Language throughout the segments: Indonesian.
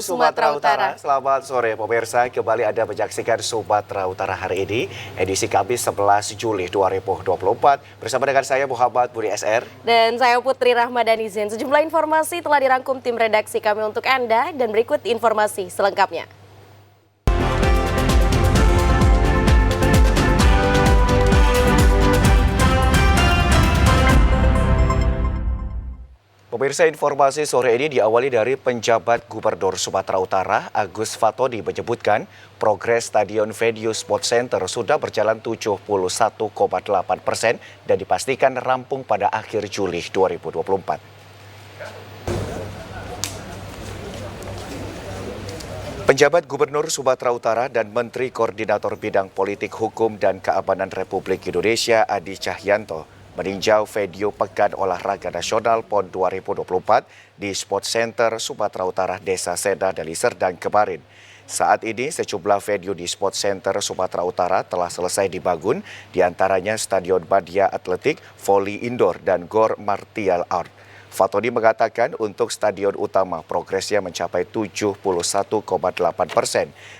Sumatera Utara. Selamat sore pemirsa, kembali Anda menyaksikan Sumatera Utara hari ini, edisi Kamis 11 Juli 2024. Bersama dengan saya Muhammad Budi SR. Dan saya Putri Rahmadani Zen. Sejumlah informasi telah dirangkum tim redaksi kami untuk Anda dan berikut informasi selengkapnya. Pemirsa, informasi sore ini diawali dari penjabat Gubernur Sumatera Utara, Agus Fatodi menyebutkan progres Stadion Venue Sport Center sudah berjalan 71,8% dan dipastikan rampung pada akhir Juli 2024. Penjabat Gubernur Sumatera Utara dan Menteri Koordinator Bidang Politik Hukum dan Keamanan Republik Indonesia Adi Cahyanto meninjau venue Pekan Olahraga Nasional PON 2024 di Sport Center Sumatera Utara, Desa Seda, Deli Serdang kemarin. Saat ini sejumlah venue di Sport Center Sumatera Utara telah selesai dibangun, diantaranya Stadion Badia Atletik, Volley Indoor, dan Gor Martial Art. Fatodi mengatakan untuk stadion utama progresnya mencapai 71,8%,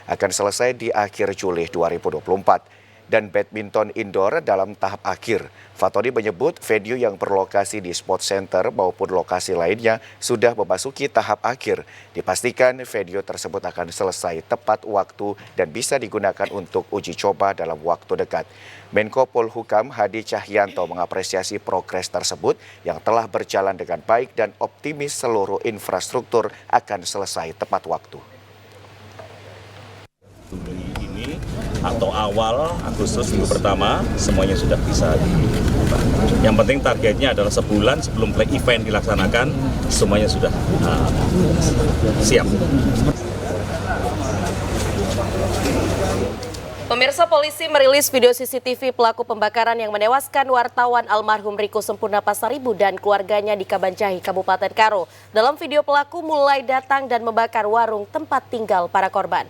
akan selesai di akhir Juli 2024. Dan badminton indoor dalam tahap akhir. Fatodi menyebut venue yang berlokasi di Sport Center maupun lokasi lainnya sudah memasuki tahap akhir. Dipastikan venue tersebut akan selesai tepat waktu dan bisa digunakan untuk uji coba dalam waktu dekat. Menko Polhukam Hadi Cahyanto mengapresiasi progres tersebut yang telah berjalan dengan baik dan optimis seluruh infrastruktur akan selesai tepat waktu. Atau awal Agustus minggu pertama semuanya sudah bisa dibuka. Yang penting targetnya adalah sebulan sebelum play event dilaksanakan semuanya sudah siap. Pemirsa, polisi merilis video CCTV pelaku pembakaran yang menewaskan wartawan almarhum Riko Sempurna Pasaribu dan keluarganya di Kabanjahi, Kabupaten Karo. Dalam video pelaku mulai datang dan membakar warung tempat tinggal para korban.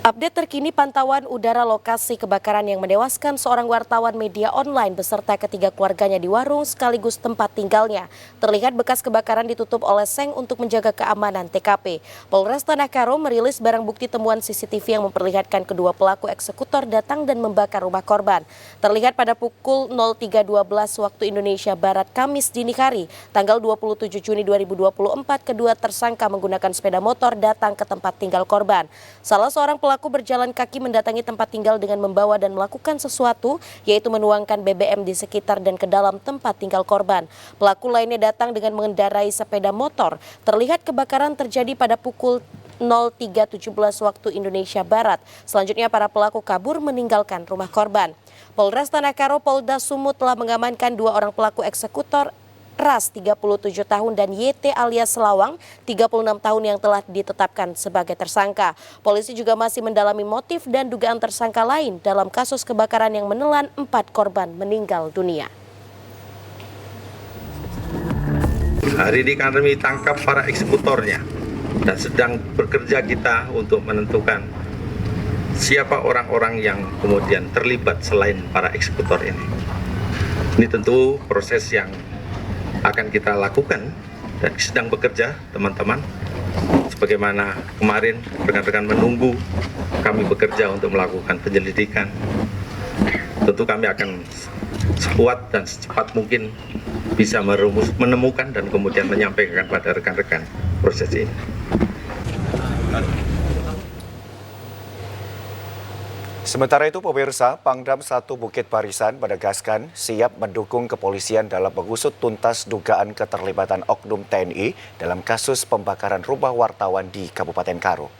Update terkini pantauan udara lokasi kebakaran yang menewaskan seorang wartawan media online beserta ketiga keluarganya di warung sekaligus tempat tinggalnya. Terlihat bekas kebakaran ditutup oleh seng untuk menjaga keamanan TKP. Polres Tanah Karo merilis barang bukti temuan CCTV yang memperlihatkan kedua pelaku eksekutor datang dan membakar rumah korban. Terlihat pada pukul 03.12 waktu Indonesia Barat Kamis dini hari, tanggal 27 Juni 2024, kedua tersangka menggunakan sepeda motor datang ke tempat tinggal korban. Salah seorang pelaku berjalan kaki mendatangi tempat tinggal dengan membawa dan melakukan sesuatu, yaitu menuangkan BBM di sekitar dan ke dalam tempat tinggal korban. Pelaku lainnya datang dengan mengendarai sepeda motor. Terlihat kebakaran terjadi pada pukul 03.17 waktu Indonesia Barat. Selanjutnya para pelaku kabur meninggalkan rumah korban. Polres Tanah Karo Polda Sumut telah mengamankan dua orang pelaku eksekutor Ras 37 tahun dan YT alias Selawang 36 tahun yang telah ditetapkan sebagai tersangka. Polisi juga masih mendalami motif dan dugaan tersangka lain dalam kasus kebakaran yang menelan 4 korban meninggal dunia. Hari ini kami tangkap para eksekutornya dan sedang bekerja kita untuk menentukan siapa orang-orang yang kemudian terlibat selain para eksekutor ini. Ini tentu proses yang akan kita lakukan dan sedang bekerja teman-teman. Sebagaimana kemarin rekan-rekan menunggu kami bekerja untuk melakukan penyelidikan. Tentu kami akan sekuat dan secepat mungkin bisa menemukan dan kemudian menyampaikan pada rekan-rekan proses ini. Sementara itu pemirsa, Pangdam 1 Bukit Barisan menegaskan siap mendukung kepolisian dalam mengusut tuntas dugaan keterlibatan oknum TNI dalam kasus pembakaran rumah wartawan di Kabupaten Karo.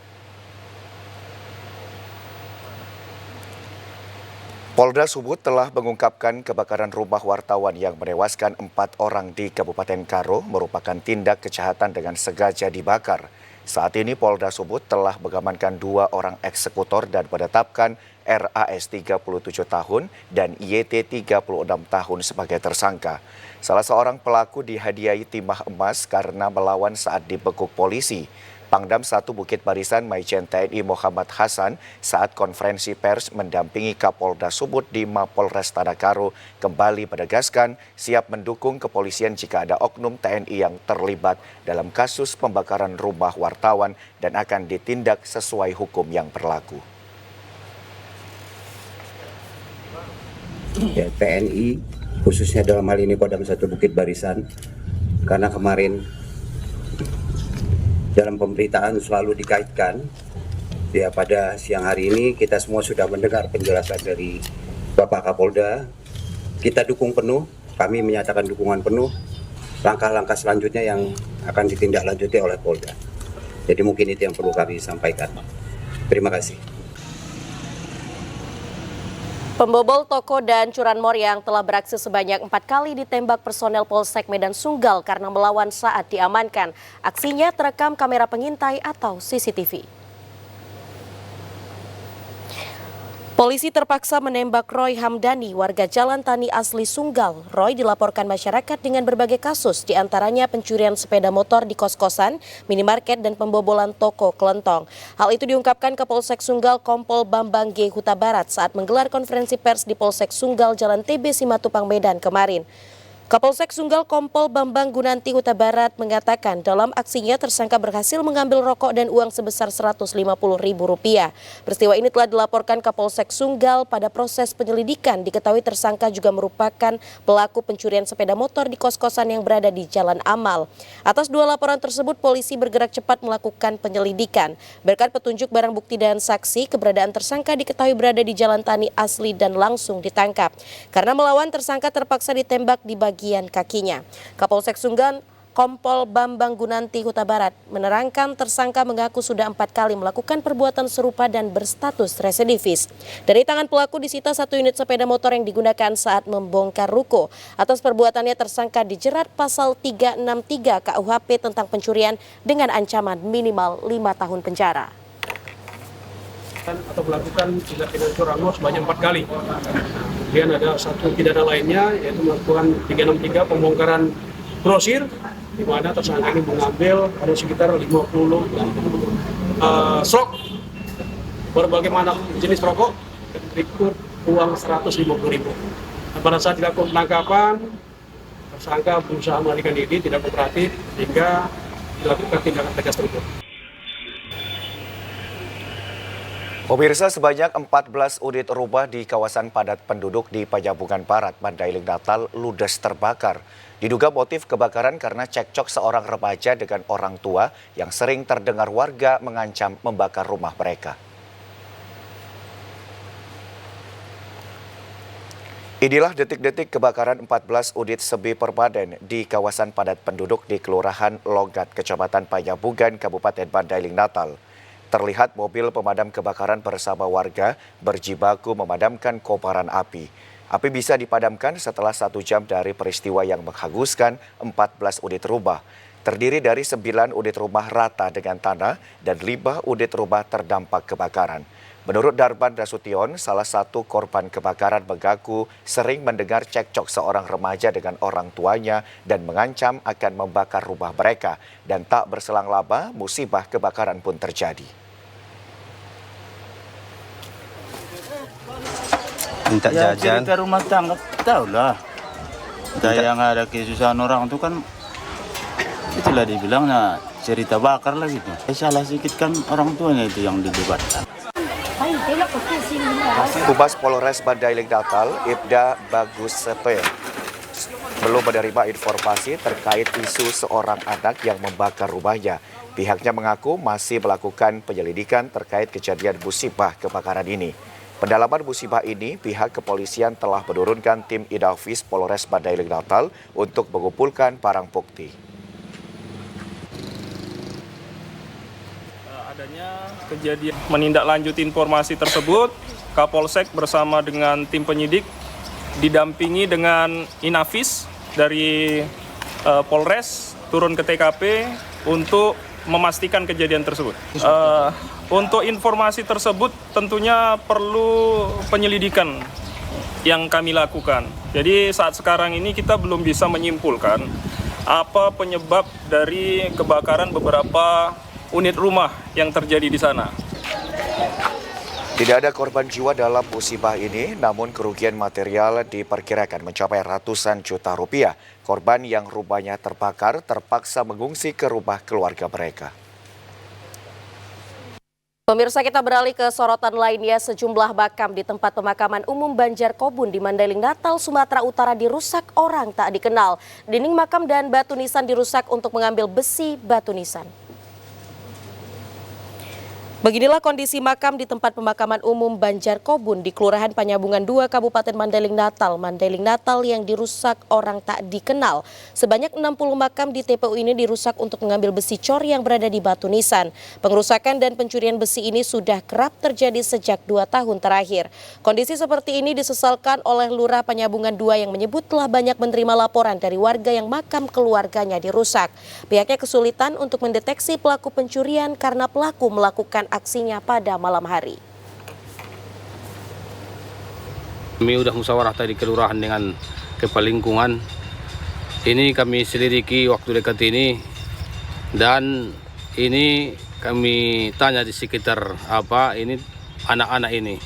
Polda Sumut telah mengungkapkan kebakaran rumah wartawan yang menewaskan 4 orang di Kabupaten Karo merupakan tindak kejahatan dengan sengaja dibakar. Saat ini Polda Sumut telah mengamankan 2 orang eksekutor dan menetapkan RAS 37 tahun dan YT 36 tahun sebagai tersangka. Salah seorang pelaku dihadiahi timah emas karena melawan saat dibekuk polisi. Pangdam 1 Bukit Barisan Maijen TNI Muhammad Hasan saat konferensi pers mendampingi Kapolda Sumut di Mapolres Tadakaro kembali menegaskan siap mendukung kepolisian jika ada oknum TNI yang terlibat dalam kasus pembakaran rumah wartawan dan akan ditindak sesuai hukum yang berlaku. Ya, TNI khususnya dalam hal ini Kodam 1 Bukit Barisan, karena kemarin dalam pemberitaan selalu dikaitkan ya, pada siang hari ini kita semua sudah mendengar penjelasan dari Bapak Kapolda. Kita dukung penuh, kami menyatakan dukungan penuh langkah-langkah selanjutnya yang akan ditindaklanjuti oleh Polda. Jadi mungkin itu yang perlu kami sampaikan. Terima kasih. Pembobol toko dan curanmor yang telah beraksi sebanyak 4 kali ditembak personel Polsek Medan Sunggal karena melawan saat diamankan. Aksinya terekam kamera pengintai atau CCTV. Polisi terpaksa menembak Roy Hamdani, warga Jalan Tani asli Sunggal. Roy dilaporkan masyarakat dengan berbagai kasus, diantaranya pencurian sepeda motor di kos-kosan, minimarket, dan pembobolan toko kelentong. Hal itu diungkapkan ke Polsek Sunggal Kompol Bambang G. Huta Barat saat menggelar konferensi pers di Polsek Sunggal Jalan TB Simatupang Medan kemarin. Kapolsek Sunggal Kompol Bambang Gunanti Huta Barat mengatakan dalam aksinya tersangka berhasil mengambil rokok dan uang sebesar Rp150.000. Peristiwa ini telah dilaporkan Kapolsek Sunggal. Pada proses penyelidikan diketahui tersangka juga merupakan pelaku pencurian sepeda motor di kos-kosan yang berada di Jalan Amal. Atas 2 laporan tersebut polisi bergerak cepat melakukan penyelidikan. Berkat petunjuk barang bukti dan saksi, keberadaan tersangka diketahui berada di Jalan Tani asli dan langsung ditangkap. Karena melawan, tersangka terpaksa ditembak di bagian kakinya. Kapolsek Sunggal Kompol Bambang Gunanti Huta Barat menerangkan tersangka mengaku sudah 4 kali melakukan perbuatan serupa dan berstatus residivis. Dari tangan pelaku disita 1 unit sepeda motor yang digunakan saat membongkar ruko. Atas perbuatannya tersangka dijerat pasal 363 KUHP tentang pencurian dengan ancaman minimal 5 tahun penjara. Atau melakukan tindak pidana curanmor sebanyak 4 kali. Kemudian ada 1 pidana lainnya yaitu melakukan 363 pembongkaran grosir, di mana tersangka ini mengambil ada sekitar 50 slok berbagai macam jenis rokok dan berikut uang Rp150.000. Pada saat dilakukan penangkapan, tersangka berusaha melarikan diri, tidak kooperatif hingga dilakukan tindakan tegas tersebut. Pemirsa, sebanyak 14 unit rumah di kawasan padat penduduk di Panyambungan Barat, Mandailing Natal ludes terbakar. Diduga motif kebakaran karena cekcok seorang remaja dengan orang tua yang sering terdengar warga mengancam membakar rumah mereka. Inilah detik-detik kebakaran 14 unit semi permanen di kawasan padat penduduk di Kelurahan Logat, Kecamatan Panyambungan, Kabupaten Mandailing Natal. Terlihat mobil pemadam kebakaran bersama warga berjibaku memadamkan kobaran api. Api bisa dipadamkan setelah 1 jam dari peristiwa yang menghanguskan 14 unit rumah. Terdiri dari 9 unit rumah rata dengan tanah dan 5 unit rumah terdampak kebakaran. Menurut Darman Nasution, salah satu korban kebakaran mengaku sering mendengar cekcok seorang remaja dengan orang tuanya dan mengancam akan membakar rumah mereka. Dan tak berselang lama, musibah kebakaran pun terjadi. Minta jajan. Cerita rumah tangga, tahu lah. Yang ada kesusahan orang itu kan, itulah dibilangnya cerita bakar lah gitu. Salah sedikit kan orang tuanya itu yang didebatkan. Humas Polres Mandailing Natal, Ibda Bagus Sepe, belum menerima informasi terkait isu seorang anak yang membakar rumahnya. Pihaknya mengaku masih melakukan penyelidikan terkait kejadian musibah kebakaran ini. Pendalaman musibah ini, pihak kepolisian telah menurunkan tim Inafis Polres Mandailing Natal untuk mengumpulkan barang bukti. Adanya kejadian menindaklanjuti informasi tersebut, Kapolsek bersama dengan tim penyidik didampingi dengan Inafis dari Polres turun ke TKP untuk memastikan kejadian tersebut. Untuk informasi tersebut tentunya perlu penyelidikan yang kami lakukan. Jadi saat sekarang ini kita belum bisa menyimpulkan apa penyebab dari kebakaran beberapa unit rumah yang terjadi di sana. Tidak ada korban jiwa dalam musibah ini, namun kerugian material diperkirakan mencapai ratusan juta rupiah. Korban yang rumahnya terbakar terpaksa mengungsi ke rumah keluarga mereka. Pemirsa, kita beralih ke sorotan lainnya. Sejumlah makam di tempat pemakaman umum Banjarkobun di Mandailing Natal, Sumatera Utara dirusak orang tak dikenal. Dinding makam dan batu nisan dirusak untuk mengambil besi batu nisan. Beginilah kondisi makam di tempat pemakaman umum Banjarkobun di Kelurahan Panyabungan 2, Kabupaten Mandailing Natal. Mandailing Natal yang dirusak orang tak dikenal. Sebanyak 60 makam di TPU ini dirusak untuk mengambil besi cor yang berada di batu nisan. Pengerusakan dan pencurian besi ini sudah kerap terjadi sejak 2 tahun terakhir. Kondisi seperti ini disesalkan oleh Lurah Panyabungan 2 yang menyebut telah banyak menerima laporan dari warga yang makam keluarganya dirusak. Pihaknya kesulitan untuk mendeteksi pelaku pencurian karena pelaku melakukan aksinya pada malam hari. Kami sudah musyawarah tadi kelurahan dengan kepala lingkungan. Ini kami selidiki waktu dekat ini, dan ini kami tanya di sekitar ini anak-anak ini.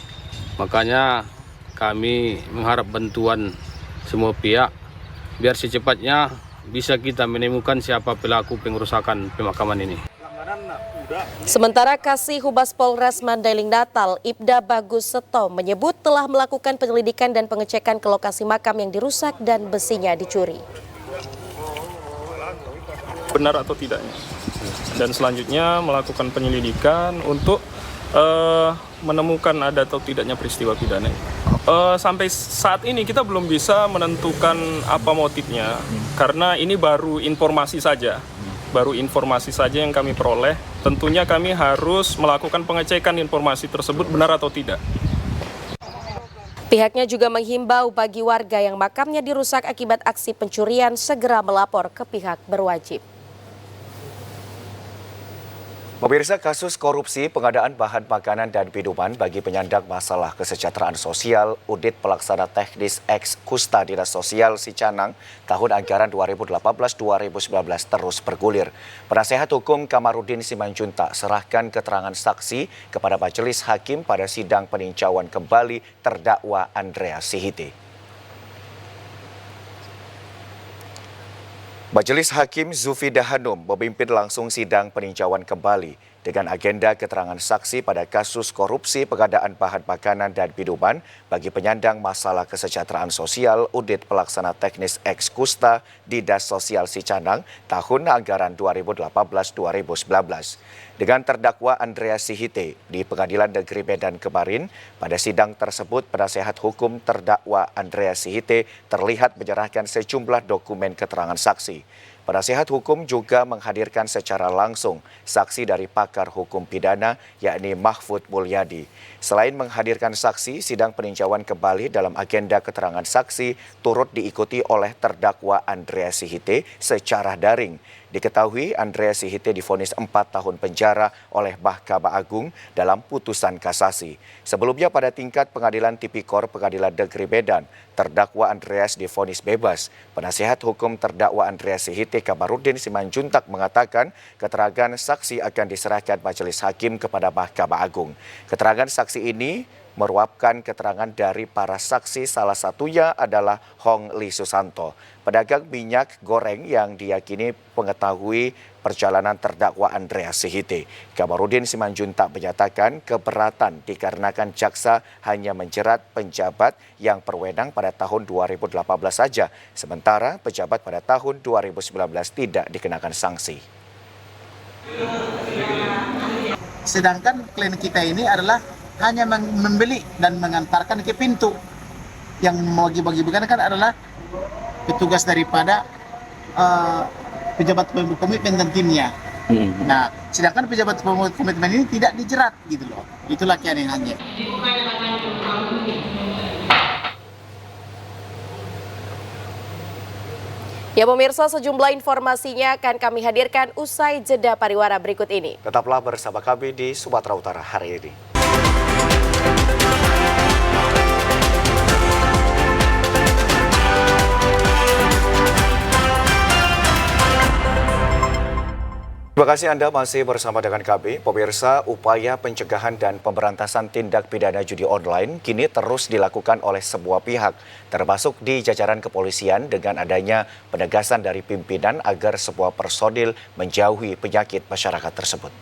Makanya kami mengharap bantuan semua pihak biar secepatnya bisa kita menemukan siapa pelaku pengerusakan pemakaman ini. Sementara Kasih Humas Polres Mandailing Natal, Ibda Bagus Seto, menyebut telah melakukan penyelidikan dan pengecekan ke lokasi makam yang dirusak dan besinya dicuri. Benar atau tidaknya. Dan selanjutnya melakukan penyelidikan untuk menemukan ada atau tidaknya peristiwa pidana. Sampai saat ini kita belum bisa menentukan apa motifnya, karena ini baru informasi saja. Baru informasi saja yang kami peroleh. Tentunya kami harus melakukan pengecekan informasi tersebut benar atau tidak. Pihaknya juga menghimbau bagi warga yang makamnya dirusak akibat aksi pencurian segera melapor ke pihak berwajib. Pemirsa, kasus korupsi pengadaan bahan makanan dan minuman bagi penyandang masalah kesejahteraan sosial Unit Pelaksana Teknis Eks Kusta Dinas Sosial Sicanang tahun anggaran 2018-2019 terus bergulir. Penasehat Hukum Kamarudin Simanjuntak serahkan keterangan saksi kepada Majelis Hakim pada sidang peninjauan kembali terdakwa Andrea Sihite. Majelis Hakim Zufidah Hanum memimpin langsung sidang peninjauan kembali dengan agenda keterangan saksi pada kasus korupsi pengadaan bahan makanan dan minuman bagi penyandang masalah kesejahteraan sosial Unit Pelaksana Teknis Eks Kusta Dinas Sosial Sicanang tahun anggaran 2018-2019. Dengan terdakwa Andrea Sihite di Pengadilan Negeri Medan kemarin, pada sidang tersebut penasehat hukum terdakwa Andrea Sihite terlihat menyerahkan sejumlah dokumen keterangan saksi. Penasehat hukum juga menghadirkan secara langsung saksi dari pakar hukum pidana yakni Mahfud Mulyadi. Selain menghadirkan saksi, sidang peninjauan kembali dalam agenda keterangan saksi turut diikuti oleh terdakwa Andrea Sihite secara daring. Diketahui Andrea Sihite divonis 4 tahun penjara oleh Mahkamah Agung dalam putusan kasasi. Sebelumnya pada tingkat Pengadilan Tipikor Pengadilan Negeri Medan, terdakwa Andreas divonis bebas. Penasehat hukum terdakwa Andrea Sihite Kamarudin Simanjuntak mengatakan keterangan saksi akan diserahkan Majelis Hakim kepada Mahkamah Agung. Keterangan saksi ini meruapkan keterangan dari para saksi, salah satunya adalah Hong Li Susanto, pedagang minyak goreng yang diyakini mengetahui perjalanan terdakwa Andrea Sihite. Kamarudin Simanjuntak menyatakan keberatan dikarenakan jaksa hanya menjerat penjabat yang berwenang pada tahun 2018 saja, sementara pejabat pada tahun 2019 tidak dikenakan sanksi. Sedangkan klien kita ini adalah hanya membeli dan mengantarkan ke pintu. Yang bagi-bagi kan adalah petugas daripada pejabat komitmen dan timnya. Nah, sedangkan pejabat komitmen ini tidak dijerat gitu loh. Itulah keanehannya. Ya pemirsa, sejumlah informasinya akan kami hadirkan usai jeda pariwara berikut ini. Tetaplah bersama kami di Sumatera Utara hari ini. Terima kasih Anda masih bersama dengan kami. Pemirsa, upaya pencegahan dan pemberantasan tindak pidana judi online kini terus dilakukan oleh semua pihak, termasuk di jajaran kepolisian dengan adanya penegasan dari pimpinan agar semua personil menjauhi penyakit masyarakat tersebut.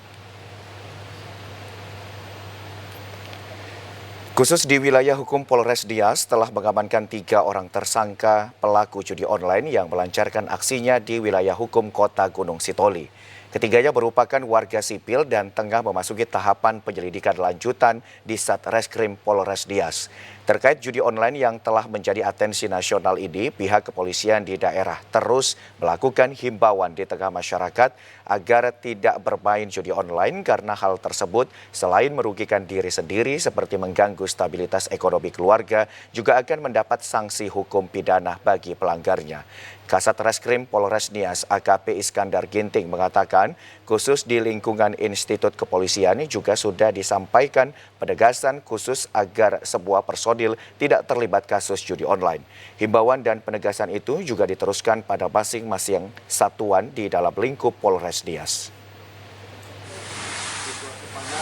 Khusus di wilayah hukum Polres Nias telah mengamankan 3 orang tersangka pelaku judi online yang melancarkan aksinya di wilayah hukum Kota Gunung Sitoli. Ketiganya merupakan warga sipil dan tengah memasuki tahapan penyelidikan lanjutan di Satreskrim Polres Nias. Terkait judi online yang telah menjadi atensi nasional ini, pihak kepolisian di daerah terus melakukan himbauan di tengah masyarakat agar tidak bermain judi online karena hal tersebut selain merugikan diri sendiri seperti mengganggu stabilitas ekonomi keluarga, juga akan mendapat sanksi hukum pidana bagi pelanggarnya. Kasat Reskrim Polres Nias AKP Iskandar Ginting mengatakan khusus di lingkungan institut kepolisian juga sudah disampaikan penegasan khusus agar sebuah personil tidak terlibat kasus judi online. Himbauan dan penegasan itu juga diteruskan pada masing-masing satuan di dalam lingkup Polres Nias.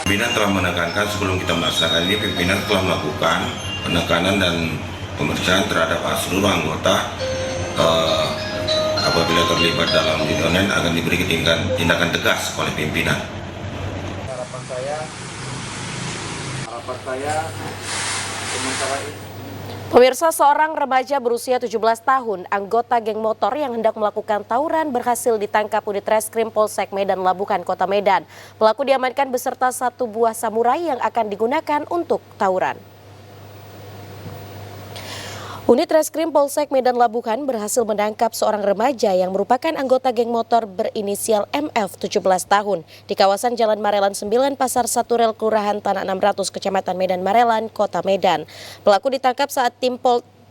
Pimpinan telah menekankan sebelum kita melaksanakan ini, pimpinan telah melakukan penekanan dan pemeriksaan terhadap seluruh anggota apabila terlibat dalam judi online akan diberi tindakan tegas oleh pimpinan. Harapan saya sementara ini. Pemirsa, seorang remaja berusia 17 tahun, anggota geng motor yang hendak melakukan tawuran berhasil ditangkap unit Reskrim Polsek Medan Labuhan, Kota Medan. Pelaku diamankan beserta 1 buah samurai yang akan digunakan untuk tawuran. Unit Reskrim Polsek Medan Labuhan berhasil menangkap seorang remaja yang merupakan anggota geng motor berinisial MF 17 tahun di kawasan Jalan Marelan 9 Pasar 1 Rel Kelurahan Tanah 600 Kecamatan Medan Marelan, Kota Medan. Pelaku ditangkap saat tim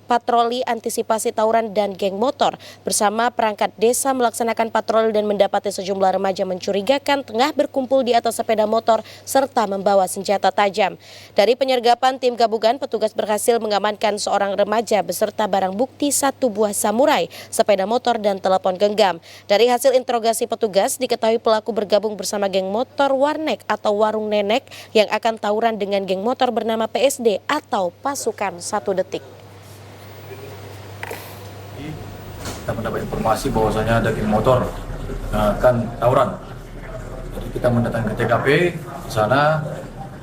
patroli antisipasi tawuran dan geng motor bersama perangkat desa melaksanakan patroli dan mendapati sejumlah remaja mencurigakan tengah berkumpul di atas sepeda motor serta membawa senjata tajam. Dari penyergapan tim gabungan, petugas berhasil mengamankan seorang remaja beserta barang bukti 1 buah samurai, sepeda motor dan telepon genggam. Dari hasil interogasi petugas, diketahui pelaku bergabung bersama geng motor Warnek atau Warung Nenek yang akan tawuran dengan geng motor bernama PSD atau Pasukan 1 Detik. Kita mendapat informasi bahwasanya ada geng motor akan tawuran. Jadi kita mendatangi ke TKP, di sana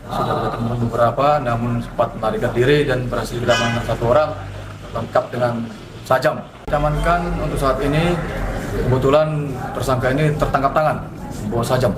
sudah ada teman beberapa, namun sempat melarikan diri dan berhasil diamankan 1 orang lengkap dengan sajam. Diamankan untuk saat ini, kebetulan tersangka ini tertangkap tangan membawa sajam.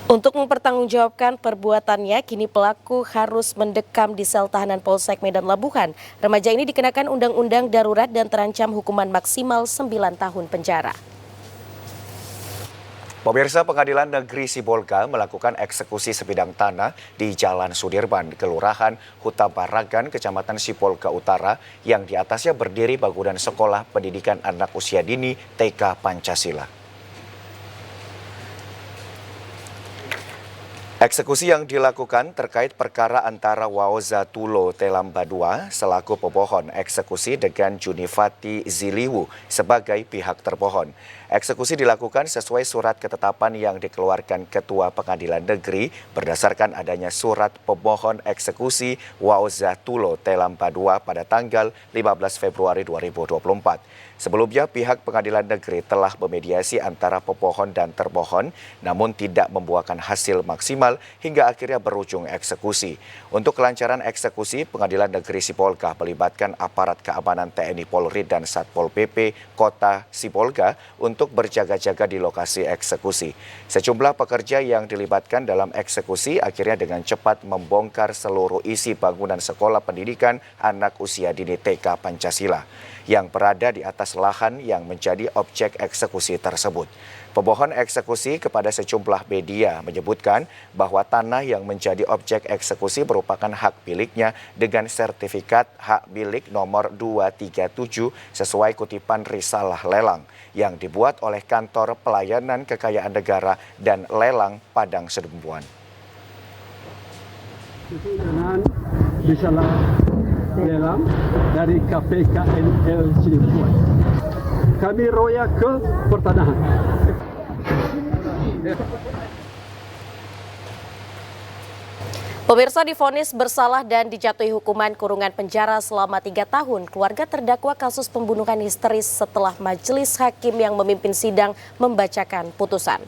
Untuk mempertanggungjawabkan perbuatannya, kini pelaku harus mendekam di sel tahanan Polsek Medan Labuhan. Remaja ini dikenakan undang-undang darurat dan terancam hukuman maksimal 9 tahun penjara. Pemirsa, Pengadilan Negeri Sibolga melakukan eksekusi sebidang tanah di Jalan Sudirman, Kelurahan Huta Baragan, Kecamatan Sibolga Utara, yang di atasnya berdiri bangunan sekolah pendidikan anak usia dini TK Pancasila. Eksekusi yang dilakukan terkait perkara antara Waoza Tulo Telambadua selaku pemohon eksekusi dengan Junifati Ziliwu sebagai pihak termohon. Eksekusi dilakukan sesuai surat ketetapan yang dikeluarkan Ketua Pengadilan Negeri berdasarkan adanya surat pemohon eksekusi Waoza Tulo Telambadua pada tanggal 15 Februari 2024. Sebelumnya pihak Pengadilan Negeri telah memediasi antara pemohon dan termohon namun tidak membuahkan hasil maksimal hingga akhirnya berujung eksekusi. Untuk kelancaran eksekusi, Pengadilan Negeri Sibolga melibatkan aparat keamanan TNI Polri dan Satpol PP Kota Sibolga untuk berjaga-jaga di lokasi eksekusi. Sejumlah pekerja yang dilibatkan dalam eksekusi akhirnya dengan cepat membongkar seluruh isi bangunan sekolah pendidikan anak usia dini TK Pancasila yang berada di atas lahan yang menjadi objek eksekusi tersebut. Pemohon eksekusi kepada sejumlah media menyebutkan bahwa tanah yang menjadi objek eksekusi merupakan hak miliknya dengan sertifikat hak milik nomor 237 sesuai kutipan risalah lelang yang dibuat oleh Kantor Pelayanan Kekayaan Negara dan Lelang Padang Sedembuan. Itu dengan risalah lelang dari KPKNL Cilegon. Kami royak ke pertanahan. Pemirsa divonis bersalah dan dijatuhi hukuman kurungan penjara selama 3 tahun. Keluarga terdakwa kasus pembunuhan histeris setelah majelis hakim yang memimpin sidang membacakan putusan.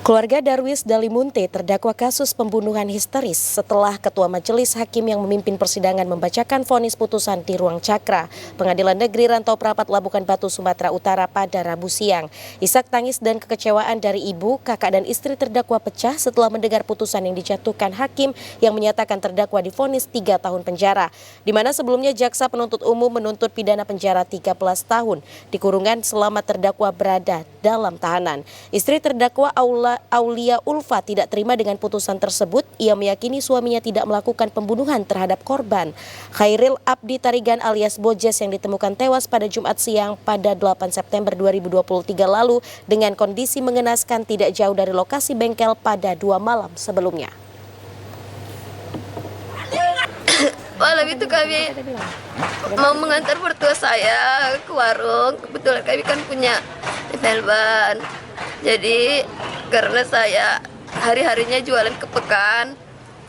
Keluarga Darwis Dalimunte terdakwa kasus pembunuhan histeris setelah Ketua Majelis Hakim yang memimpin persidangan membacakan vonis putusan di Ruang Cakra, Pengadilan Negeri Rantau Prapat Labukan Batu, Sumatera Utara pada Rabu siang. Isak tangis dan kekecewaan dari ibu, kakak dan istri terdakwa pecah setelah mendengar putusan yang dijatuhkan hakim yang menyatakan terdakwa divonis 3 tahun penjara, di mana sebelumnya jaksa penuntut umum menuntut pidana penjara 13 tahun di kurungan selama terdakwa berada dalam tahanan. Istri terdakwa Aulia Ulfa tidak terima dengan putusan tersebut. Ia meyakini suaminya tidak melakukan pembunuhan terhadap korban. Khairil Abdi Tarigan alias Bojes yang ditemukan tewas pada Jumat siang pada 8 September 2023 lalu dengan kondisi mengenaskan tidak jauh dari lokasi bengkel pada 2 malam sebelumnya. Malam itu kami mau mengantar mertua saya ke warung. Kebetulan kami kan punya melban. Jadi karena saya hari-harinya jualan ke Pekan,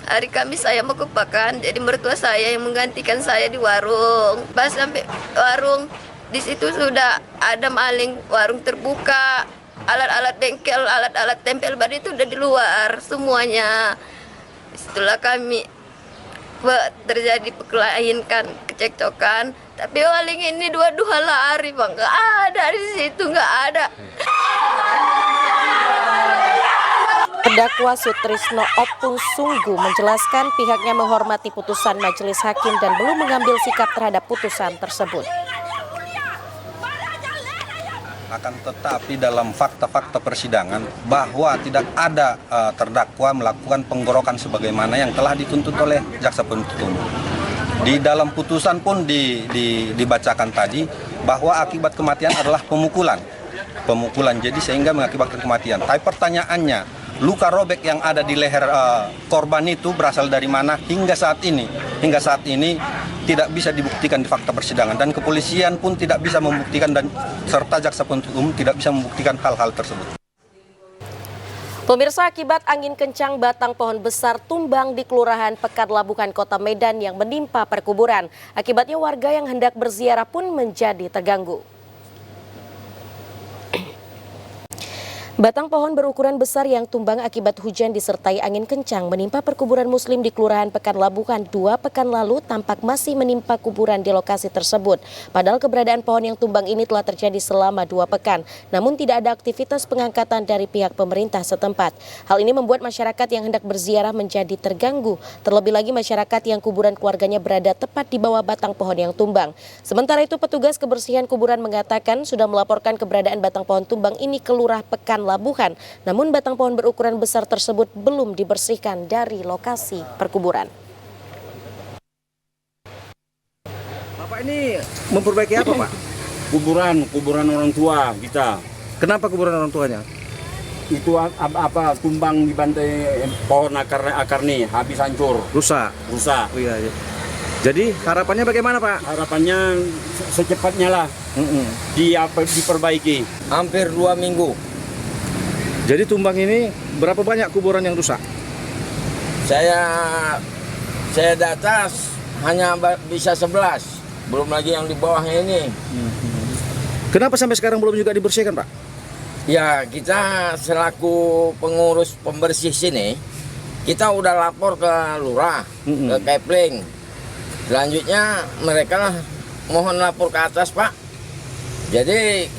hari Kamis saya mau ke Pekan, jadi mertua saya yang menggantikan saya di warung. Pas sampai warung, di situ sudah ada maling, warung terbuka, alat-alat bengkel, alat-alat tempel ban itu udah di luar semuanya. Setelah kami terjadi perkelahian kan, kecekcokan, tapi maling ini dua-dua lari bang, nggak ada di situ, nggak ada. Terdakwa Sutrisno Opung Sunggu menjelaskan pihaknya menghormati putusan majelis hakim dan belum mengambil sikap terhadap putusan tersebut. Akan tetapi dalam fakta-fakta persidangan bahwa tidak ada terdakwa melakukan penggorokan sebagaimana yang telah dituntut oleh jaksa penuntut umum. Di dalam putusan pun dibacakan tadi bahwa akibat kematian adalah pemukulan, jadi sehingga mengakibatkan kematian. Tapi pertanyaannya, luka robek yang ada di leher korban itu berasal dari mana hingga saat ini tidak bisa dibuktikan di fakta persidangan, dan kepolisian pun tidak bisa membuktikan, dan serta jaksa penuntut umum tidak bisa membuktikan hal-hal tersebut. Pemirsa, akibat angin kencang batang pohon besar tumbang di Kelurahan Pekan Labukan, Kota Medan yang menimpa perkuburan. Akibatnya warga yang hendak berziarah pun menjadi terganggu. Batang pohon berukuran besar yang tumbang akibat hujan disertai angin kencang menimpa perkuburan muslim di Kelurahan Pekan Labukan 2 pekan lalu tampak masih menimpa kuburan di lokasi tersebut. Padahal keberadaan pohon yang tumbang ini telah terjadi selama 2 pekan, namun tidak ada aktivitas pengangkatan dari pihak pemerintah setempat. Hal ini membuat masyarakat yang hendak berziarah menjadi terganggu, terlebih lagi masyarakat yang kuburan keluarganya berada tepat di bawah batang pohon yang tumbang. Sementara itu petugas kebersihan kuburan mengatakan sudah melaporkan keberadaan batang pohon tumbang ini ke Lurah Pekan Labuhan, namun batang pohon berukuran besar tersebut belum dibersihkan dari lokasi perkuburan. Bapak ini memperbaiki apa, Pak? Kuburan orang tua kita. Kenapa kuburan orang tuanya? Itu tumbang di bantai pohon akar nih, habis hancur. Rusak. Oh, iya. Jadi harapannya bagaimana, Pak? Harapannya secepatnya lah diperbaiki. Hampir 2 minggu. Jadi tumbang ini berapa banyak kuburan yang rusak? Saya data hanya bisa 11, belum lagi yang di bawahnya ini. Kenapa sampai sekarang belum juga dibersihkan, Pak? Ya, kita selaku pengurus pembersih sini, kita udah lapor ke lurah, ke Kepling. Selanjutnya mereka mohon lapor ke atas, Pak. Jadi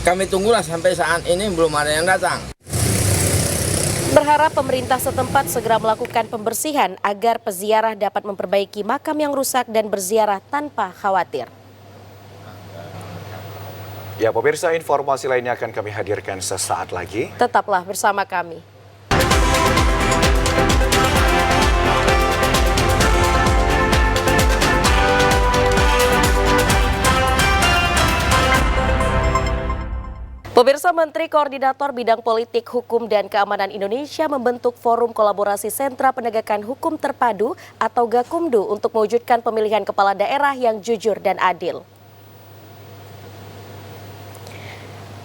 kami tunggulah sampai saat ini belum ada yang datang. Berharap pemerintah setempat segera melakukan pembersihan agar peziarah dapat memperbaiki makam yang rusak dan berziarah tanpa khawatir. Ya, pemirsa, informasi lainnya akan kami hadirkan sesaat lagi. Tetaplah bersama kami. Pemirsa, Menteri Koordinator Bidang Politik, Hukum, dan Keamanan Indonesia membentuk Forum Kolaborasi Sentra Penegakan Hukum Terpadu atau Gakumdu untuk mewujudkan pemilihan kepala daerah yang jujur dan adil.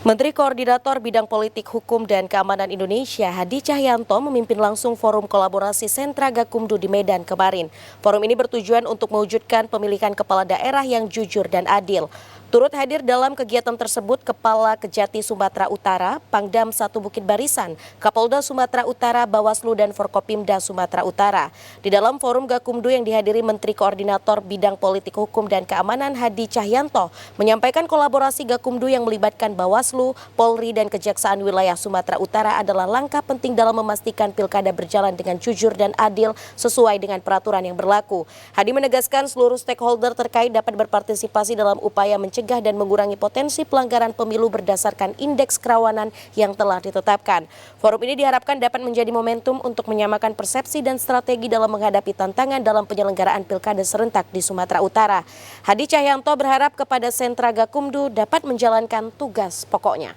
Menteri Koordinator Bidang Politik, Hukum, dan Keamanan Indonesia Hadi Cahyanto memimpin langsung Forum Kolaborasi Sentra Gakumdu di Medan kemarin. Forum ini bertujuan untuk mewujudkan pemilihan kepala daerah yang jujur dan adil. Turut hadir dalam kegiatan tersebut Kepala Kejati Sumatera Utara, Pangdam 1 Bukit Barisan, Kapolda Sumatera Utara, Bawaslu, dan Forkopimda Sumatera Utara. Di dalam forum Gakumdu yang dihadiri Menteri Koordinator Bidang Politik, Hukum, dan Keamanan Hadi Cahyanto menyampaikan kolaborasi Gakumdu yang melibatkan Bawaslu, Polri, dan Kejaksaan Wilayah Sumatera Utara adalah langkah penting dalam memastikan pilkada berjalan dengan jujur dan adil sesuai dengan peraturan yang berlaku. Hadi menegaskan seluruh stakeholder terkait dapat berpartisipasi dalam upaya mencegah dan mengurangi potensi pelanggaran pemilu berdasarkan indeks kerawanan yang telah ditetapkan. Forum ini diharapkan dapat menjadi momentum untuk menyamakan persepsi dan strategi dalam menghadapi tantangan dalam penyelenggaraan pilkada serentak di Sumatera Utara. Hadi Cahyanto berharap kepada sentra Gakumdu dapat menjalankan tugas pokoknya.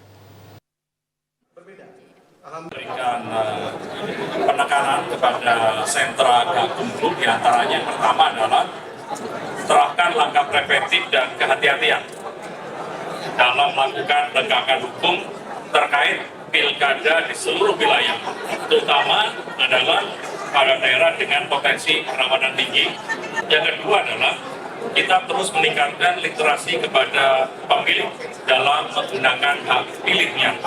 Berikan penekanan kepada sentra Gakumdu, diantaranya yang pertama adalah terapkan langkah preventif dan kehati-hatian dalam melakukan penegakan hukum terkait pilkada di seluruh wilayah, terutama adalah pada daerah dengan potensi kerawanan tinggi. Yang kedua adalah kita terus meningkatkan literasi kepada pemilih dalam menggunakan hak pilihnya.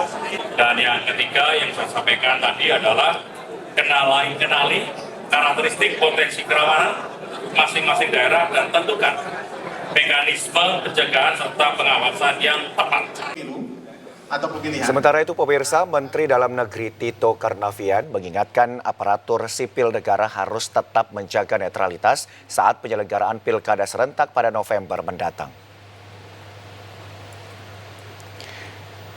Dan yang ketiga yang saya sampaikan tadi adalah kenali karakteristik potensi kerawanan masing-masing daerah dan tentukan mekanisme pencegahan serta pengawasan yang tepat. Sementara itu, pemirsa, Menteri Dalam Negeri Tito Karnavian mengingatkan aparatur sipil negara harus tetap menjaga netralitas saat penyelenggaraan pilkada serentak pada November mendatang.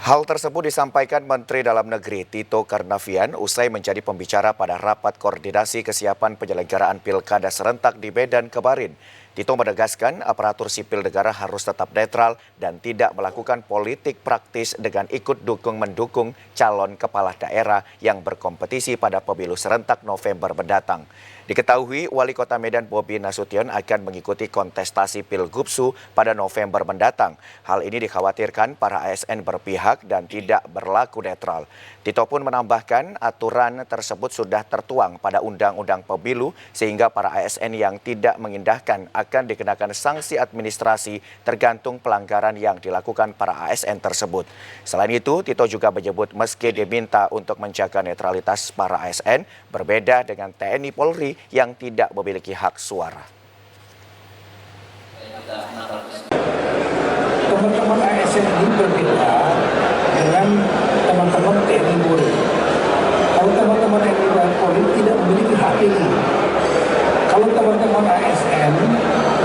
Hal tersebut disampaikan Menteri Dalam Negeri Tito Karnavian usai menjadi pembicara pada rapat koordinasi kesiapan penyelenggaraan pilkada serentak di Medan kemarin. Tito menegaskan aparatur sipil negara harus tetap netral dan tidak melakukan politik praktis dengan ikut mendukung calon kepala daerah yang berkompetisi pada pemilu serentak November mendatang. Diketahui Wali Kota Medan Bobi Nasution akan mengikuti kontestasi Pilgubsu pada November mendatang. Hal ini dikhawatirkan para ASN berpihak dan tidak berlaku netral. Tito pun menambahkan aturan tersebut sudah tertuang pada Undang-Undang Pemilu sehingga para ASN yang tidak mengindahkan akan dikenakan sanksi administrasi tergantung pelanggaran yang dilakukan para ASN tersebut. Selain itu, Tito juga menyebut meski diminta untuk menjaga netralitas para ASN, berbeda dengan TNI Polri yang tidak memiliki hak suara. Teman-teman ASN ini berbeda dengan teman-teman TNI Polri. Kalau teman-teman TNI Polri tidak memiliki hak pilih. Kalau teman-teman ASN,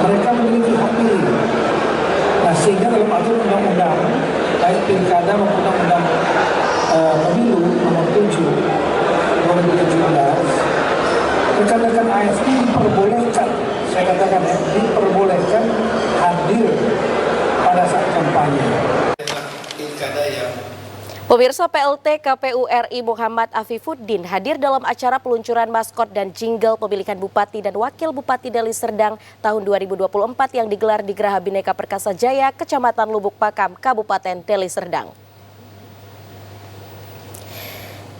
mereka memiliki hak pilih. Nah, sehingga dalam aturan undang-undang, baik pilkada maupun undang-undang pemilu nomor 7 2017, rekan-rekan ASN diperbolehkan, saya katakan ya, diperbolehkan hadir pada saat kampanye. Pemirsa, PLT KPU RI Muhammad Afifuddin hadir dalam acara peluncuran maskot dan jingle pemilihan Bupati dan Wakil Bupati Deli Serdang tahun 2024 yang digelar di Geraha Bhinneka Perkasa Jaya, Kecamatan Lubuk Pakam, Kabupaten Deli Serdang.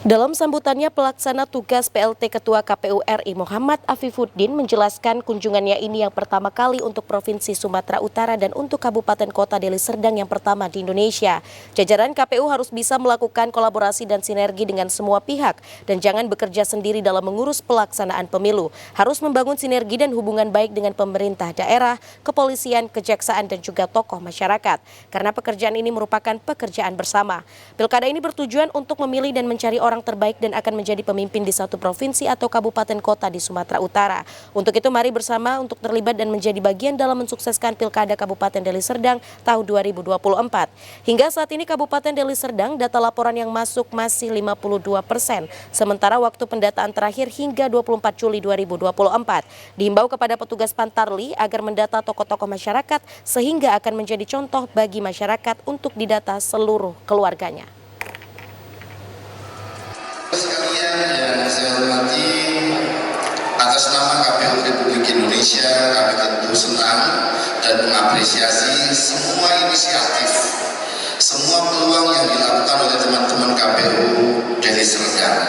Dalam sambutannya, pelaksana tugas PLT Ketua KPU RI Muhammad Afifuddin menjelaskan kunjungannya ini yang pertama kali untuk Provinsi Sumatera Utara dan untuk Kabupaten Kota Deli Serdang yang pertama di Indonesia. Jajaran KPU harus bisa melakukan kolaborasi dan sinergi dengan semua pihak dan jangan bekerja sendiri dalam mengurus pelaksanaan pemilu. Harus membangun sinergi dan hubungan baik dengan pemerintah daerah, kepolisian, kejaksaan, dan juga tokoh masyarakat. Karena pekerjaan ini merupakan pekerjaan bersama. Pilkada ini bertujuan untuk memilih dan mencari orang orang terbaik dan akan menjadi pemimpin di satu provinsi atau kabupaten kota di Sumatera Utara. Untuk itu mari bersama untuk terlibat dan menjadi bagian dalam mensukseskan Pilkada Kabupaten Deli Serdang tahun 2024. Hingga saat ini Kabupaten Deli Serdang data laporan yang masuk masih 52%, sementara waktu pendataan terakhir hingga 24 Juli 2024. Dihimbau kepada petugas Pantarli agar mendata tokoh-tokoh masyarakat sehingga akan menjadi contoh bagi masyarakat untuk didata seluruh keluarganya. Sekalian yang saya hormati, atas nama KPU Republik Indonesia kami tentu senang dan mengapresiasi semua inisiatif, semua peluang yang dilakukan oleh teman-teman KPU Deli Serdang.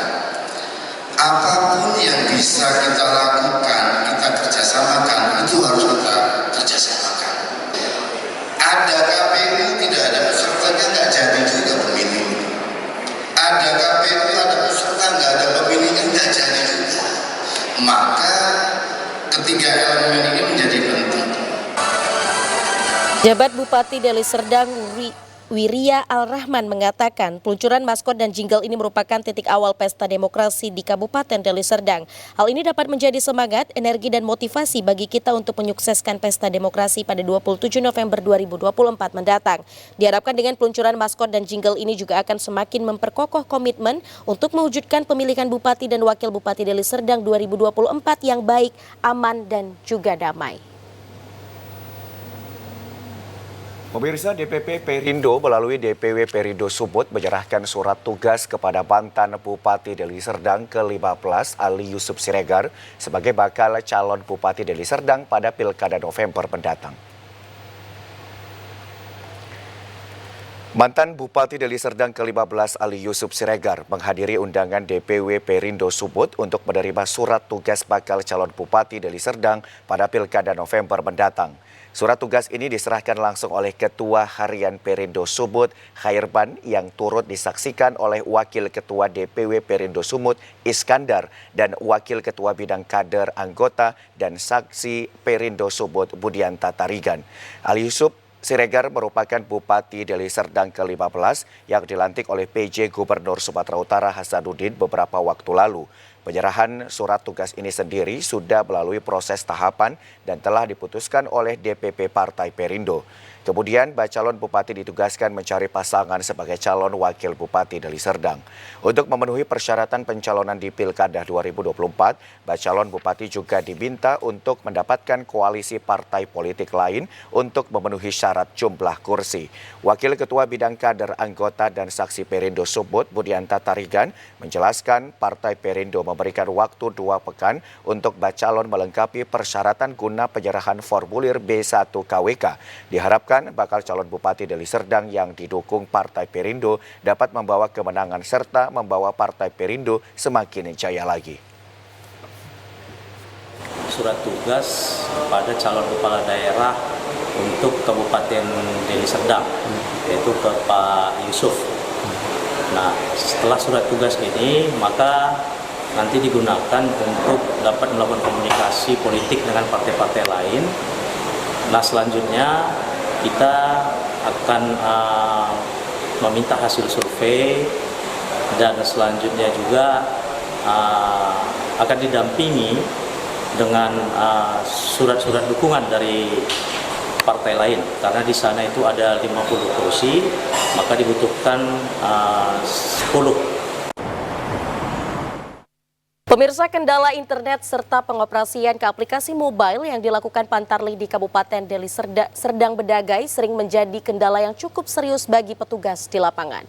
Apapun yang bisa kita lakukan, kita kerjasamakan, itu harus kita kerjasamakan. Ada KPU, tidak ada pesertanya, nggak jadi juga pemilu. Ada KPU, ada peserta, nggak ada pemilihnya, nggak jadi juga. Maka ketiga elemen ini menjadi penting. Jabat Bupati Deli Serdang Wiria Al-Rahman mengatakan peluncuran maskot dan jingle ini merupakan titik awal pesta demokrasi di Kabupaten Deli Serdang. Hal ini dapat menjadi semangat, energi dan motivasi bagi kita untuk menyukseskan pesta demokrasi pada 27 November 2024 mendatang. Diharapkan dengan peluncuran maskot dan jingle ini juga akan semakin memperkokoh komitmen untuk mewujudkan pemilihan Bupati dan Wakil Bupati Deli Serdang 2024 yang baik, aman dan juga damai. Pemirsa, DPP Perindo melalui DPW Perindo Sumut menyerahkan surat tugas kepada mantan Bupati Deli Serdang ke-15 Ali Yusuf Siregar sebagai bakal calon Bupati Deli Serdang pada Pilkada November mendatang. Mantan Bupati Deli Serdang ke-15 Ali Yusuf Siregar menghadiri undangan DPW Perindo Sumut untuk menerima surat tugas bakal calon Bupati Deli Serdang pada Pilkada November mendatang. Surat tugas ini diserahkan langsung oleh Ketua Harian Perindo Sumut, Khairban, yang turut disaksikan oleh Wakil Ketua DPW Perindo Sumut, Iskandar, dan Wakil Ketua Bidang Kader Anggota dan Saksi Perindo Sumut, Budianta Tarigan. Ali Yusuf Siregar merupakan Bupati Deli Serdang ke-15 yang dilantik oleh PJ Gubernur Sumatera Utara Hasanuddin beberapa waktu lalu. Penyerahan surat tugas ini sendiri sudah melalui proses tahapan dan telah diputuskan oleh DPP Partai Perindo. Kemudian bacalon bupati ditugaskan mencari pasangan sebagai calon wakil bupati Deli Serdang. Untuk memenuhi persyaratan pencalonan di Pilkada 2024, bacalon bupati juga diminta untuk mendapatkan koalisi partai politik lain untuk memenuhi syarat jumlah kursi. Wakil Ketua Bidang Kader Anggota dan Saksi Perindo Sumut, Budianta Tarigan, menjelaskan Partai Perindo memberikan waktu 2 pekan untuk bacalon melengkapi persyaratan guna penyerahan formulir B1 KWK. Diharapkan bakal calon Bupati Deli Serdang yang didukung Partai Perindo dapat membawa kemenangan serta membawa Partai Perindo semakin jaya lagi. Surat tugas pada calon kepala daerah untuk Kabupaten Deli Serdang, yaitu ke Pak Yusuf. Nah, setelah surat tugas ini, maka nanti digunakan untuk dapat melakukan komunikasi politik dengan partai-partai lain. Nah, selanjutnya kita akan meminta hasil survei dan selanjutnya juga akan didampingi dengan surat-surat dukungan dari partai lain, karena di sana itu ada 50 kursi, maka dibutuhkan 10. Pemirsa, kendala internet serta pengoperasian ke aplikasi mobile yang dilakukan Pantarli di Kabupaten Deli Serdang Bedagai sering menjadi kendala yang cukup serius bagi petugas di lapangan.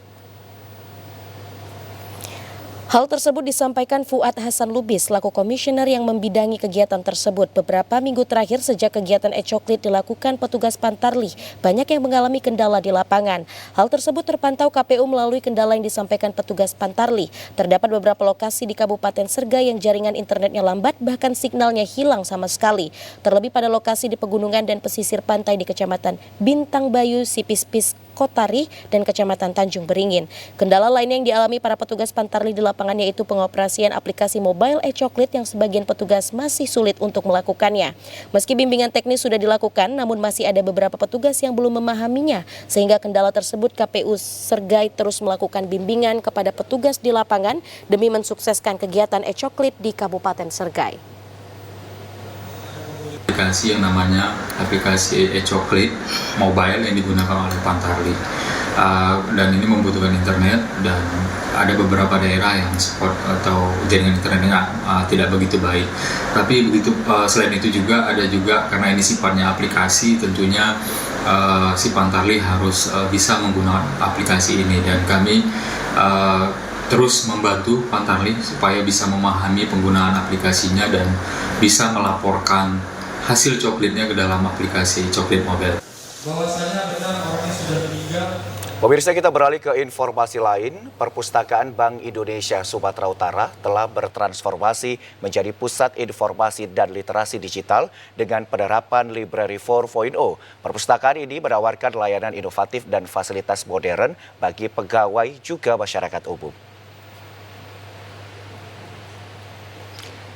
Hal tersebut disampaikan Fuad Hasan Lubis selaku komisioner yang membidangi kegiatan tersebut. Beberapa minggu terakhir sejak kegiatan e-coklit dilakukan petugas Pantarli, banyak yang mengalami kendala di lapangan. Hal tersebut terpantau KPU melalui kendala yang disampaikan petugas Pantarli. Terdapat beberapa lokasi di Kabupaten Serga yang jaringan internetnya lambat, bahkan signalnya hilang sama sekali. Terlebih pada lokasi di pegunungan dan pesisir pantai di Kecamatan Bintang Bayu, Sipispis, Kotari, dan Kecamatan Tanjung Beringin. Kendala lain yang dialami para petugas Pantarli di lapangan yaitu pengoperasian aplikasi mobile e-coklit yang sebagian petugas masih sulit untuk melakukannya. Meski bimbingan teknis sudah dilakukan, namun masih ada beberapa petugas yang belum memahaminya, sehingga kendala tersebut KPU Sergai terus melakukan bimbingan kepada petugas di lapangan demi mensukseskan kegiatan e-coklit di Kabupaten Sergai. Aplikasi yang namanya aplikasi e-coklit mobile yang digunakan oleh Pantarli, dan ini membutuhkan internet, dan ada beberapa daerah yang support atau jaringan internetnya tidak begitu baik. Tapi begitu selain itu juga ada juga, karena ini sifatnya aplikasi, tentunya si Pantarli harus bisa menggunakan aplikasi ini, dan kami terus membantu Pantarli supaya bisa memahami penggunaan aplikasinya dan bisa melaporkan hasil coklitnya ke dalam aplikasi coklit mobile. Bahwasanya benar orangnya sudah meninggal. Pemirsa, kita beralih ke informasi lain. Perpustakaan Bank Indonesia Sumatera Utara telah bertransformasi menjadi pusat informasi dan literasi digital dengan penerapan Library 4.0. Perpustakaan ini menawarkan layanan inovatif dan fasilitas modern bagi pegawai juga masyarakat umum.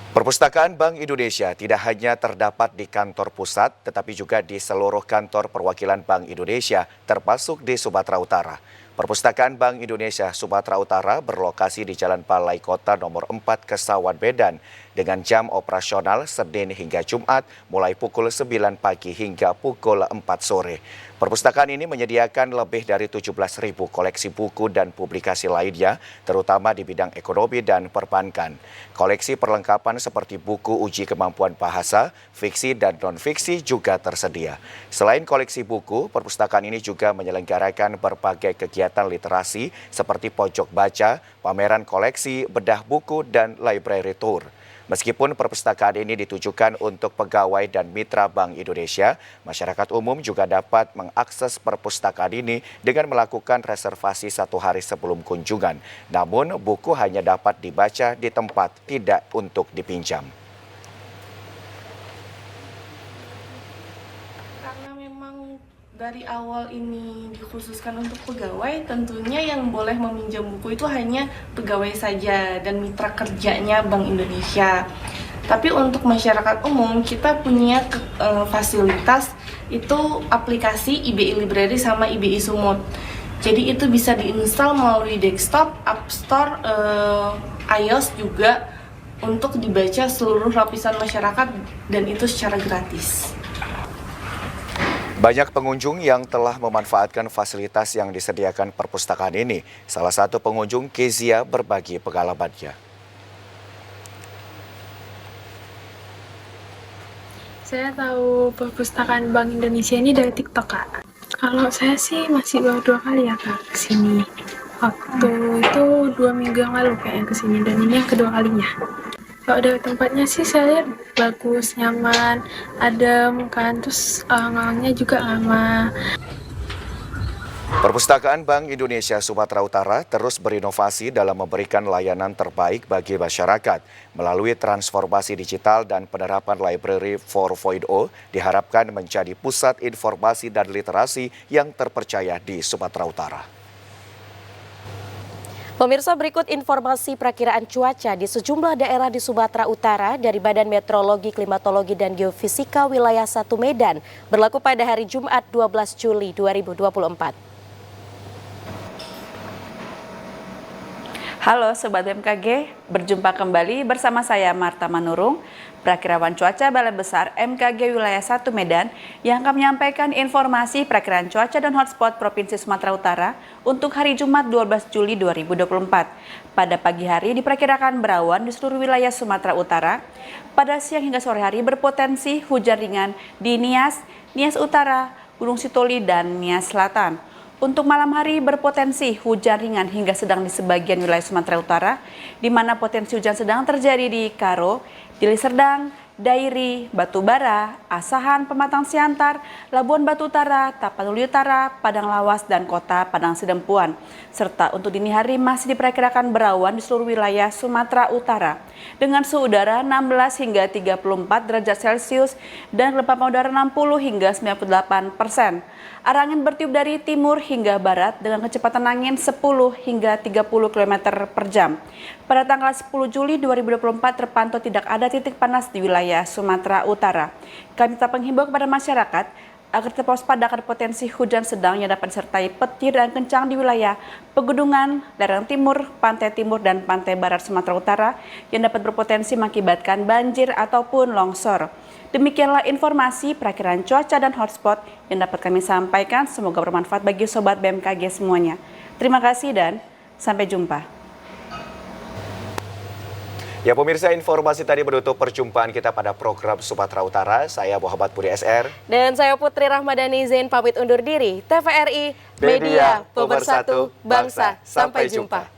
Perpustakaan Bank Indonesia tidak hanya terdapat di kantor pusat, tetapi juga di seluruh kantor perwakilan Bank Indonesia, termasuk di Sumatera Utara. Perpustakaan Bank Indonesia Sumatera Utara berlokasi di Jalan Balai Kota nomor 4 Kesawan Medan dengan jam operasional Senin hingga Jumat mulai pukul 9 pagi hingga pukul 4 sore. Perpustakaan ini menyediakan lebih dari 17.000 koleksi buku dan publikasi lainnya, terutama di bidang ekonomi dan perbankan. Koleksi perlengkapan seperti buku uji kemampuan bahasa, fiksi dan non-fiksi juga tersedia. Selain koleksi buku, perpustakaan ini juga menyelenggarakan berbagai kegiatan literasi seperti pojok baca, pameran koleksi, bedah buku, dan library tour. Meskipun perpustakaan ini ditujukan untuk pegawai dan mitra Bank Indonesia, masyarakat umum juga dapat mengakses perpustakaan ini dengan melakukan reservasi 1 hari sebelum kunjungan. Namun, buku hanya dapat dibaca di tempat, tidak untuk dipinjam. Karena memang dari awal ini dikhususkan untuk pegawai, tentunya yang boleh meminjam buku itu hanya pegawai saja dan mitra kerjanya Bank Indonesia. Tapi untuk masyarakat umum, kita punya fasilitas itu aplikasi IBI Library sama IBI Sumut. Jadi itu bisa diinstal melalui desktop, App Store, iOS juga untuk dibaca seluruh lapisan masyarakat, dan itu secara gratis. Banyak pengunjung yang telah memanfaatkan fasilitas yang disediakan perpustakaan ini. Salah satu pengunjung, Kezia, berbagi pengalamannya. Saya tahu perpustakaan Bank Indonesia ini dari TikTok, Kak. Kalau saya sih masih baru 2 kali ya, Kak, kesini. Waktu itu 2 minggu yang lalu kayaknya kesini, dan ini yang kedua kalinya. Kalau dari tempatnya sih saya lihat bagus, nyaman, adem kan, terus orang-orangnya juga ramah. Perpustakaan Bank Indonesia Sumatera Utara terus berinovasi dalam memberikan layanan terbaik bagi masyarakat. Melalui transformasi digital dan penerapan Library 4.0 diharapkan menjadi pusat informasi dan literasi yang terpercaya di Sumatera Utara. Pemirsa, berikut informasi perakiraan cuaca di sejumlah daerah di Sumatera Utara dari Badan Meteorologi, Klimatologi, dan Geofisika Wilayah 1 Medan berlaku pada hari Jumat 12 Juli 2024. Halo Sobat BMKG, berjumpa kembali bersama saya Marta Manurung, perakirawan cuaca Balai Besar MKG Wilayah 1 Medan yang akan menyampaikan informasi perakiraan cuaca dan hotspot Provinsi Sumatera Utara untuk hari Jumat 12 Juli 2024. Pada pagi hari diperkirakan berawan di seluruh wilayah Sumatera Utara. Pada siang hingga sore hari berpotensi hujan ringan di Nias, Nias Utara, Gunung Sitoli, dan Nias Selatan. Untuk malam hari berpotensi hujan ringan hingga sedang di sebagian wilayah Sumatera Utara, di mana potensi hujan sedang terjadi di Karo, Deli Serdang, Dairi, Batubara, Asahan, Pematang Siantar, Labuan Batu Utara, Tapanuli Utara, Padang Lawas, dan Kota Padang Sidempuan. Serta untuk dini hari masih diperkirakan berawan di seluruh wilayah Sumatera Utara. Dengan suhu udara 16 hingga 34 derajat Celcius dan gelombang udara 60 hingga 98%. Arah angin bertiup dari timur hingga barat dengan kecepatan angin 10 hingga 30 km per jam. Pada tanggal 10 Juli 2024 terpantau tidak ada titik panas di wilayah Sumatera Utara. Kami tetap menghimbau kepada masyarakat agar tetap waspada akan potensi hujan sedang yang dapat disertai petir dan kencang di wilayah pegunungan, lereng timur, pantai timur, dan pantai barat Sumatera Utara yang dapat berpotensi mengakibatkan banjir ataupun longsor. Demikianlah informasi perakiraan cuaca dan hotspot yang dapat kami sampaikan. Semoga bermanfaat bagi Sobat BMKG semuanya. Terima kasih dan sampai jumpa. Ya pemirsa, informasi tadi menutup perjumpaan kita pada program Sumatera Utara. Saya Muhammad Budi SR. Dan saya Putri Rahmadani Zain pamit undur diri. TVRI, Media Pemersatu Bangsa. Sampai jumpa.